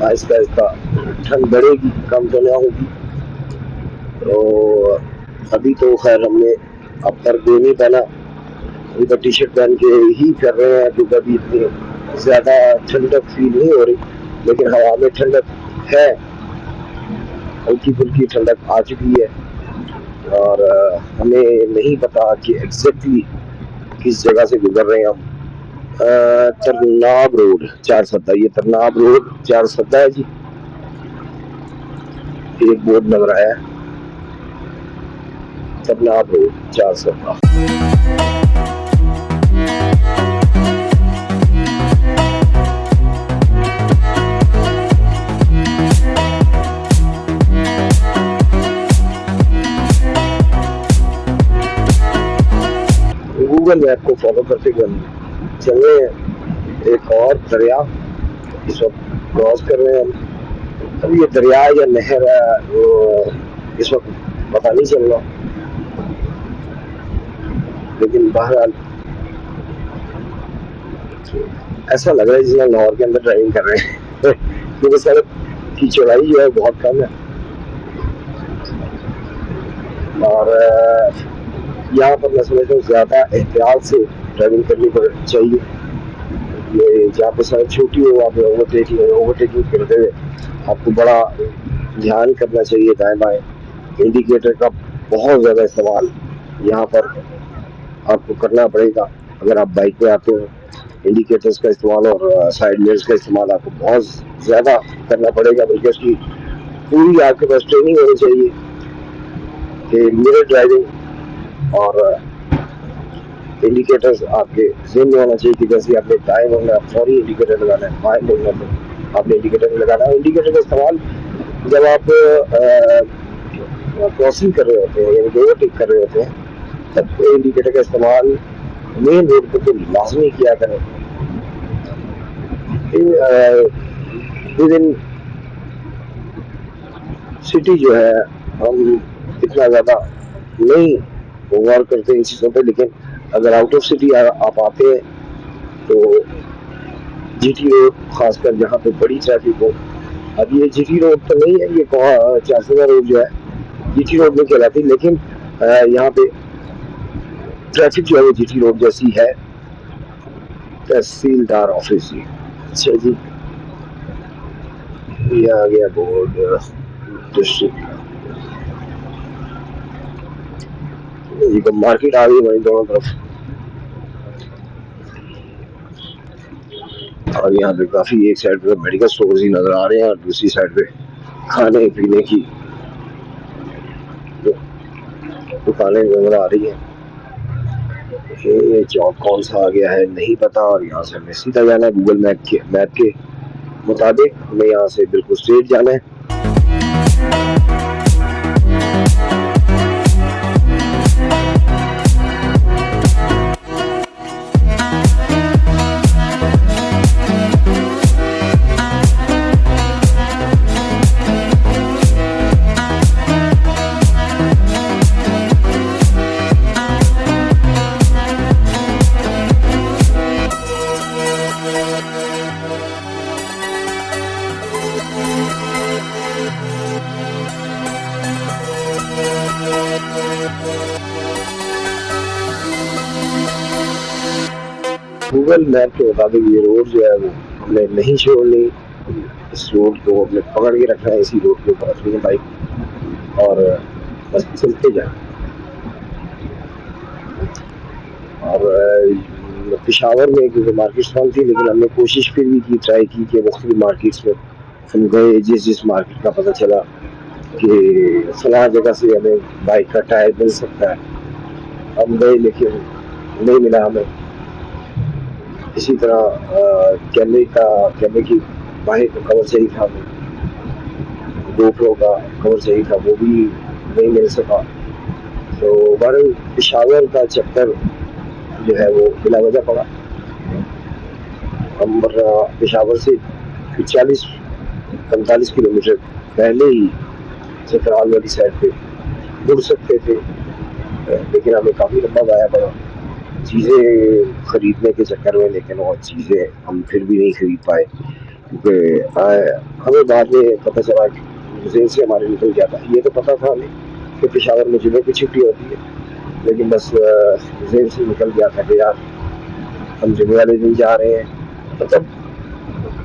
آہستہ آہستہ ٹھنڈ بڑھے گی، کم تو نہ ہوگی. تو ابھی تو خیر ہم نے اب تک دے نہیں پہنا، ابھی تو ٹی شرٹ پہن کے ہی کر رہے ہیں کیونکہ ابھی اتنی زیادہ ٹھنڈک فیل نہیں ہو رہی، لیکن ہوا میں ٹھنڈک ہے، ہلکی پھلکی ٹھنڈک آ چکی ہے. اور ہمیں نہیں پتا کہ ایگزیکٹلی کس جگہ سے گزر رہے ہیں ہم. ترناب روڈ 4 سدہ، یہ ترناب روڈ 4 سدہ ہے جی. ایک بورڈ لگ رہا ہے ترناب روڈ 4 سدہ. گوگل میپ کو فالو کرتے ہوئے چل رہے ہیں. ایک اور دریا اس وقت کراس کر رہے ہیں ہم. اب یہ دریا یا نہر ہے وہ اس وقت پتہ نہیں چل رہا، لیکن بہرحال ایسا لگ رہا ہے جس میں لاہور کے اندر ڈرائیونگ کر رہے ہیں کیونکہ سڑک کی چوڑائی جو ہے بہت کم ہے، اور یہاں پر میں سمجھتا ہوں زیادہ احتیاط سے ڈرائیونگ کرنی چاہیے. یہ جہاں پہ سڑک چھوٹی ہو وہاں پہ اوورٹیکنگ کرتے ہوئے آپ کو بڑا دھیان کرنا چاہیے. دائیں بائیں انڈیکیٹر کا بہت زیادہ استعمال یہاں پر آپ کو کرنا پڑے گا. اگر آپ بائک پہ آتے ہو انڈیکیٹرز کا استعمال اور سائڈ میئرز کا استعمال آپ کو بہت زیادہ کرنا پڑے گا، بلکہ اس کی پوری آپ کے پاس ٹریننگ ہونی چاہیے کہ میرر ڈرائیونگ اور انڈیکیٹرز آپ کے ذہن میں ہونا چاہیے کہ جیسے آپ نے دائیں مڑنا ہے فوری انڈیکیٹر لگانا ہے، بائیں مڑنا تو آپ نے انڈیکیٹر لگانا ہے. انڈیکیٹر کا استعمال جب آپ کراسنگ کر رہے ہوتے ہیں یعنی اوورٹیک کر رہے ہوتے ہیں تب انڈیکیٹر کا استعمال مین روڈ پہ تو لازمی کیا کریں. ود ان سٹی جو ہے ہم اتنا زیادہ نہیں غور کرتے ان چیزوں پہ، لیکن اگر آؤٹ آف سٹی آپ آتے ہیں تو جی ٹی روڈ خاص کر جہاں پہ بڑی ٹریفک ہو. اب یہ جی ٹی روڈ تو نہیں ہے، یہ 4 سدہ روڈ جو ہے جی ٹی روڈ نہیں کہلاتی، لیکن یہاں پہ ٹریفک جو ہے وہ جی ٹی روڈ جیسی ہے. تحصیلدار آفس جی. اچھا جی، یہ آ گیا بورڈ ڈسٹرکٹ. یہ مارکیٹ آ گئی ہماری دونوں طرف، اور یہاں پہ کافی ایک سائڈ پہ میڈیکل اسٹورز ہی نظر آ رہے ہیں اور دوسری سائڈ پہ کھانے پینے کی دکانیں نظر آ رہی ہیں. یہ چوک کون سا آ گیا ہے نہیں پتا، اور یہاں سے ہمیں سیدھا جانا ہے گوگل میپ کے مطابق. ہمیں یہاں سے بالکل اسٹریٹ جانا ہے. گوگل میپ کے مطابق یہ روڈ جو ہے وہ ہم نے نہیں چھوڑنی، اس روڈ کو ہم نے پکڑ کے رکھنا ہے، اسی روڈ کے اوپر رکھنی ہے بائک اور بس چلتے جائیں. اور پشاور میں کیونکہ مارکیٹس بند تھی، لیکن ہم نے کوشش پھر بھی کی، ٹرائی کی کہ مختلف مارکیٹس میں ہم گئے. جس مارکیٹ کا پتہ چلا کہ فلاں جگہ سے ہمیں بائک کا ٹائر مل سکتا ہے ہم گئے، لیکن نہیں ملا ہمیں. اسی طرح کیمرے کی باہر کا کور چاہیے تھا، GoPro کا کور چاہیے تھا، وہ بھی نہیں مل سکا. تو بہرحال پشاور کا چکر جو ہے وہ بلا وجہ پڑا. ہم پشاور سے 40-45 کلومیٹر پہلے ہی چترال والی سائڈ پہ مڑ سکتے تھے، لیکن ہمیں کافی لمبا ضائع پڑا چیزیں خریدنے کے چکر میں، لیکن وہ چیزیں ہم پھر بھی نہیں خرید پائے. کیونکہ ہمیں بعد میں پتہ چلا کہ ذہن سے ہمارے نکل گیا تھا. یہ تو پتہ تھا ہمیں کہ پشاور میں جمعے کی چھٹی ہوتی ہے، لیکن بس ذہن سے نکل گیا تھا کہ یار ہم جمعے والے دن جا رہے ہیں. مطلب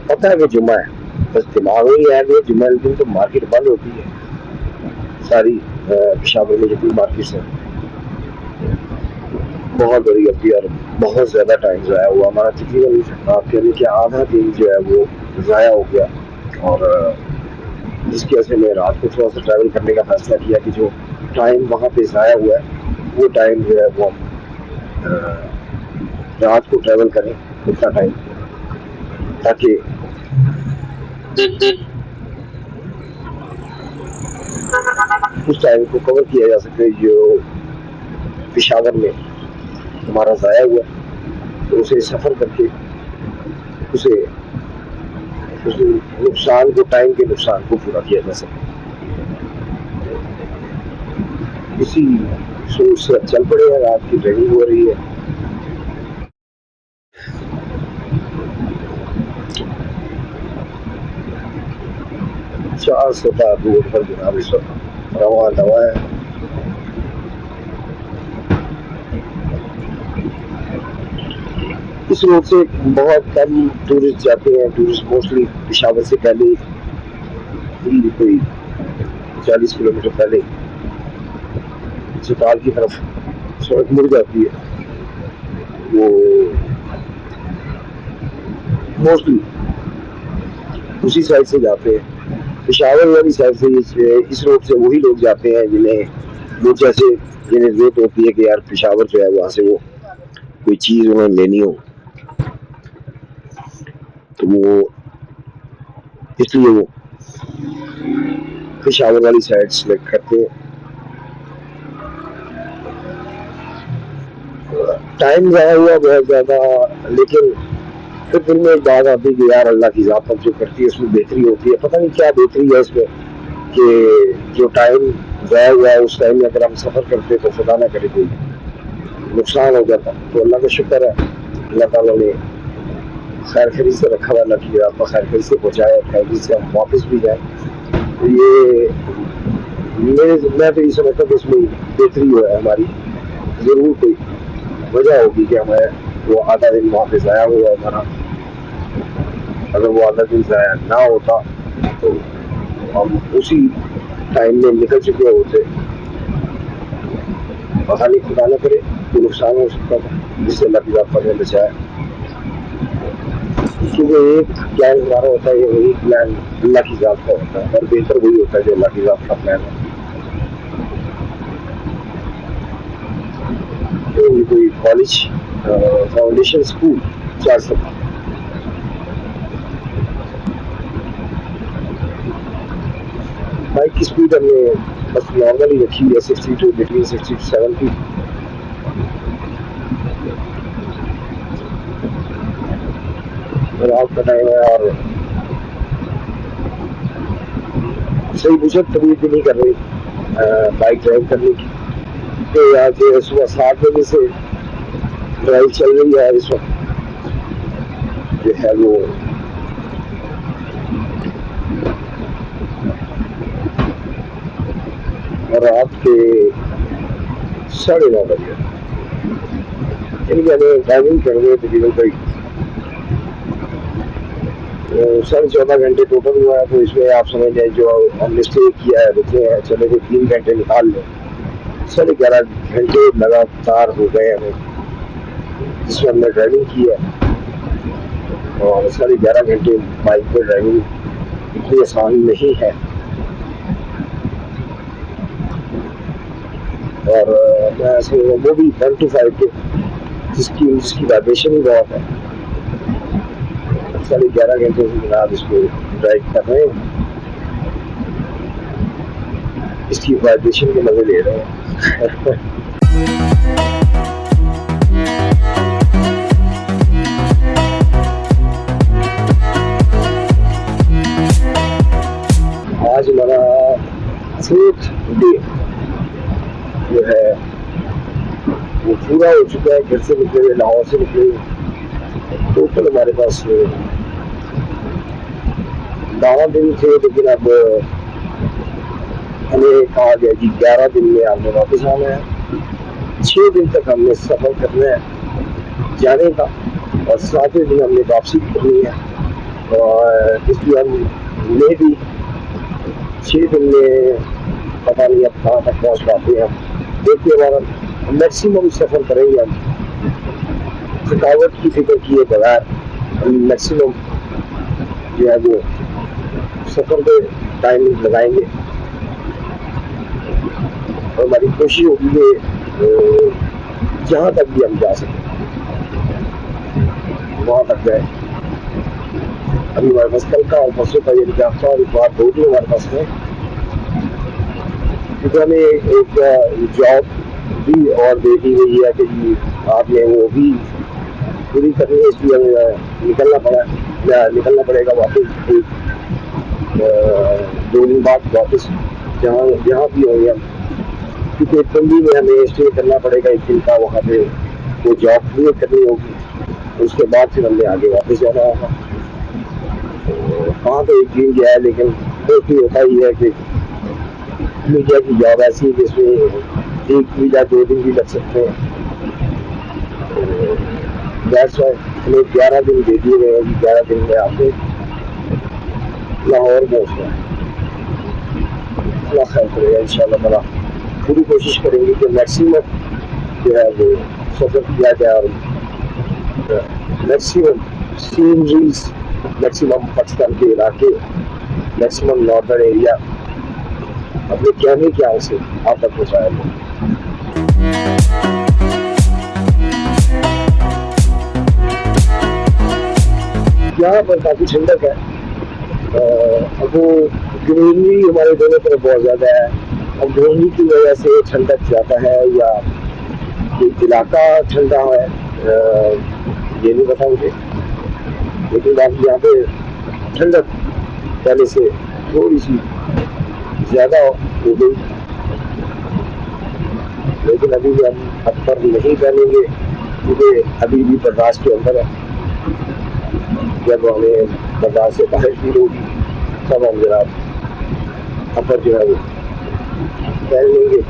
پتہ ہے کہ جمعہ ہے، بس دماغ میں یہ ہے کہ جمعہ والے دن تو مارکیٹ بند ہوتی ہے ساری. پشاور میں جتنی مارکیٹس ہیں بہت بڑی ہوتی ہے، اور بہت زیادہ ٹائم ضائع ہوا ہمارا. تقریباً آپ کہہ لیں کہ آدھا دن جو ہے وہ ضائع ہو گیا. اور جس کی وجہ سے میں رات کو تھوڑا سا ٹریول کرنے کا فیصلہ کیا کہ جو ٹائم وہاں پہ ضائع ہوا ہے وہ ٹائم جو ہے وہ رات کو ٹریول کریں اتنا ٹائم، تاکہ اس ٹائم کو کور کیا جا سکے جو پشاور میں ہمارا ضائع ہوا. تو اسے سفر کر کے اسے اس نقصان کو، ٹائم کے نقصان کو پورا کیا جا سکے. اسی سوچ سے چل پڑے ہیں. رات کی ٹریننگ ہو رہی ہے. چار سطح روڈ پر جناب اس وقت رواں دوا ہے. اس روڈ سے بہت کم ٹورسٹ جاتے ہیں. ٹورسٹ موسٹلی پشاور سے پہلے کوئی 40 کلومیٹر پہلے چترال کی طرف سڑک مڑ جاتی ہے. وہ موسٹلی اسی سائڈ سے جاتے ہیں. پشاور والی سائڈ سے اس روڈ سے وہی لوگ جاتے ہیں جنہیں جیسے جنہیں ضرورت ہوتی ہے کہ یار پشاور جو ہے وہاں سے وہ کوئی چیز انہیں لینی ہو، تو وہ اس لیے وہ پشاور والی سائڈ سلیکٹ کرتے ہیں. ٹائم ضائع ہوا بہت زیادہ، لیکن پھر دل میں ایک بات آتی کہ یار اللہ کی ذات جو کرتی ہے اس میں بہتری ہوتی ہے. پتہ نہیں کیا بہتری ہے اس میں کہ جو ٹائم ضائع ہوا ہے اس ٹائم میں اگر ہم سفر کرتے تو خدا نہ کرے کوئی نقصان ہو جاتا. تو اللہ کا شکر ہے، اللہ تعالیٰ نے خیر خیری سے رکھا ہوا. اللہ کی آپ کو خیر خیری سے پہنچائے، خیر خیری سے ہم واپس بھی جائیں. تو یہ میں تو یہ سمجھتا ہوں کہ اس میں بہتری جو ہے ہماری ضرور کوئی وجہ ہوگی کہ ہمیں وہ آدھا دن وہاں پہ ضائع ہوا ہمارا. اگر وہ آدھا دن ضائع نہ ہوتا تو ہم اسی ٹائم میں نکل چکے ہوتے. پتہ نہیں خدا نہ کرے کوئی نقصان ہو سکتا تھا، جس سے اللہ کی ذات پر نے بچایا. کیونکہ ایک پلان ہمارا ہوتا ہے، ایک پلان اللہ کی ذات کا ہوتا ہے، اور بہتر وہی ہوتا ہے جو اللہ کی ذات کا پلان ہے. کوئی کالج فاؤنڈیشن اسکول 4 سال بائک کی اسپیڈ ہم نے بس نارملی رکھی ہے 62 بٹوین 60 to 70. رات کا ٹائم ہے اور صحیح مجھے طبیعت بھی نہیں کر رہی بائک ڈرائیو کرنے کی. تو یہاں سے صبح 7 بجے سے ڈرائیو چل رہی ہے. اس وقت جو ہے وہ رات کے 9:30 بجے. یعنی کہ ہمیں ڈرائیونگ کر رہے تقریباً کوئی 14.5 گھنٹے ٹوٹل ہوا ہے. تو اس میں آپ سمجھ لیں جو ہم نے اسٹے کیا ہے رکے ہیں، چلے گئے 3 گھنٹے نکال لیں. 11.5 گھنٹے لگاتار ہو گئے ہمیں جس میں ہم نے ڈرائیونگ کی ہے. اور 11.5 گھنٹے بائک پہ ڈرائیونگ اتنی آسان نہیں ہے. اور میں ایسے وہ بھی 1 to 5 کے جس کی وائبریشن ہی بہت ہے. 11.5 گھنٹے سے جناب اس کو ڈرائیو کر رہے ہیں، اس کی وائبریشن کے مزے لے رہے ہیں. آج ہمارا 4th ڈے جو ہے وہ پورا ہو چکا ہے. گھر سے نکلے ہوئے، لاہور سے نکلے ہوئے ٹوٹل ہمارے پاس 12 دن تھے لیکن اب ہمیں کہا گیا کہ 11 دن میں آپ نے واپس آنا ہے. 6 دن تک ہم نے سفر کرنا ہے جانے کا اور 7ویں دن ہم نے واپسی کرنی ہے. اور اس لیے ہم نے بھی 6 دن میں پتہ نہیں اب کہاں تک پہنچ پاتے ہیں. دیکھیے ہمارا میکسیمم سفر کریں گے ہم تھکاوٹ کی فکر کیے بغیر. ہم میکسیمم جو ہے وہ سفر پہ ٹائم لگائیں گے اور ہماری کوشش ہوگی کہ جہاں تک بھی ہم جا سکیں وہاں تک جائیں. ابھی ہمارے پاس کل کا اور پرسوں کا یہ رجحان اور ایک بار 2 دن ہمارے پاس ہے کیونکہ ہمیں ایک جاب بھی اور دے دی گئی ہے کہ جی آپ نے وہ بھی پوری کرنی ہے. اس لیے ہمیں نکلنا پڑے گا واپس 2 دن بعد واپس جہاں بھی ہوں گے ہم, کیونکہ ایک بندی میں ہمیں اسٹے کرنا پڑے گا 1 دن کا. وہاں پہ وہ جاب پوری کرنی ہوگی. اس کے بعد پھر ہم نے آگے واپس جانا ہوگا. وہاں تو ایک دن گیا ہے لیکن بھی ہوتا ہی ہے کہ میڈیا کی جاب ایسی ہے جس میں 1 دن یا 2 دن بھی لگ سکتے ہیں. ہمیں 11 دن دے دیے گئے ہیں. 11 دن میں آپ نے لاہور پہنچنا ہے. اللہ خیر کرے گا ان شاء اللہ تعالیٰ. پوری کوشش کریں گے کہ میکسیمم جو ہے وہ سفر کیا جائے اور میکسیمم سینریز, میکسیمم پاکستان کے علاقے, میکسیمم ناردرن ایریا اپنے کہنے کے آن سے آپ تک پہنچایا جائے. یہاں پر کافی ٹھنڈک ہے. اب وہ گرینری ہمارے دونوں طرف بہت زیادہ ہے. اب گرینری کی وجہ سے ٹھنڈک زیادہ ہے یا علاقہ ٹھنڈا ہے یہ نہیں بتا مجھے, لیکن باقی یہاں پہ ٹھنڈک پہلے سے تھوڑی سی زیادہ ہو گئی. لیکن ابھی بھی ہم اکثر نہیں پہنیں گے کیونکہ ابھی بھی برداشت کے اندر ہے. جب ہمیں برداشت سے باہر فیل ہوگی تب ہم ذرا اپر جو ہے وہ پہن لیں گے.